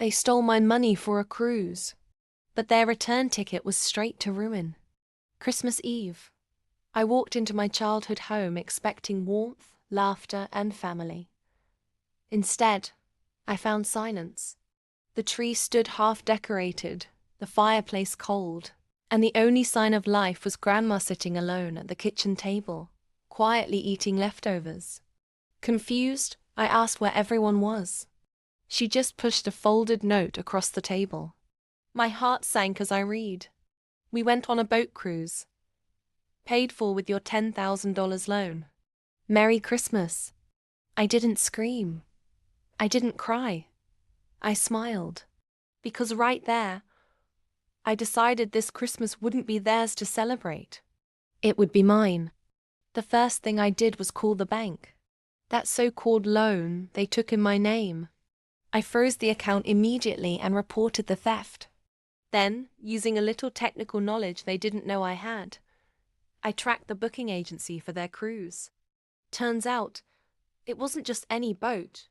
They stole my money for a cruise, but their return ticket was straight to ruin. Christmas Eve. I walked into my childhood home expecting warmth, laughter, and family. Instead, I found silence. The tree stood half-decorated, the fireplace cold, and the only sign of life was Grandma sitting alone at the kitchen table, quietly eating leftovers. Confused, I asked where everyone was. She just pushed a folded note across the table. My heart sank as I read. We went on a boat cruise. Paid for with your $10,000 loan. Merry Christmas. I didn't scream. I didn't cry. I smiled. Because right there, I decided this Christmas wouldn't be theirs to celebrate. It would be mine. The first thing I did was call the bank. That so-called loan they took in my name. I froze the account immediately and reported the theft. Then, using a little technical knowledge they didn't know I had, I tracked the booking agency for their cruise. Turns out, it wasn't just any boat.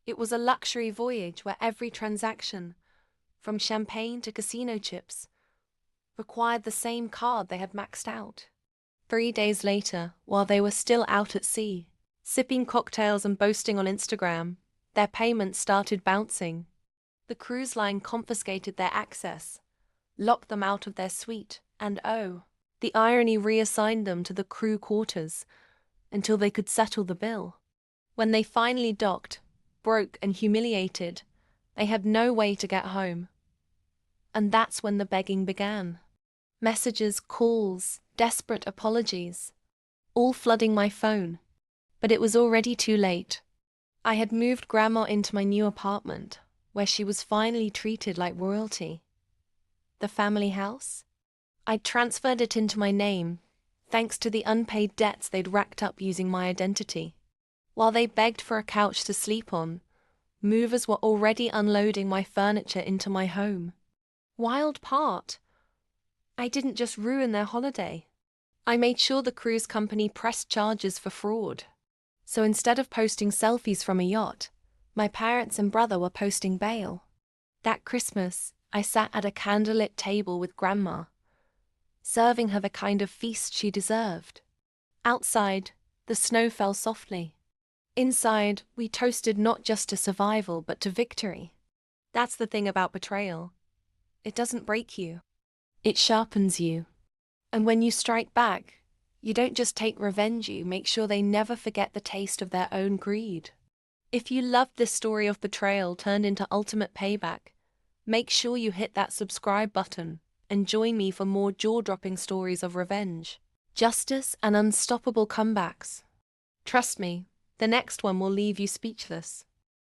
It was a luxury voyage where every transaction, from champagne to casino chips, required the same card they had maxed out. 3 days later, while they were still out at sea, sipping cocktails and boasting on Instagram, their payments started bouncing. The cruise line confiscated their access, locked them out of their suite, and the irony, reassigned them to the crew quarters until they could settle the bill. When they finally docked, broke and humiliated, they had no way to get home. And that's when the begging began. Messages, calls, desperate apologies, all flooding my phone. But it was already too late. I had moved Grandma into my new apartment, where she was finally treated like royalty. The family house? I'd transferred it into my name, thanks to the unpaid debts they'd racked up using my identity. While they begged for a couch to sleep on, movers were already unloading my furniture into my home. Wild part, I didn't just ruin their holiday. I made sure the cruise company pressed charges for fraud. So instead of posting selfies from a yacht, my parents and brother were posting bail. That Christmas, I sat at a candlelit table with Grandma, serving her the kind of feast she deserved. Outside, the snow fell softly. Inside, we toasted not just to survival but to victory. That's the thing about betrayal. It doesn't break you. It sharpens you. And when you strike back, you don't just take revenge, you make sure they never forget the taste of their own greed. If you loved this story of betrayal turned into ultimate payback, make sure you hit that subscribe button and join me for more jaw-dropping stories of revenge, justice, and unstoppable comebacks. Trust me, the next one will leave you speechless.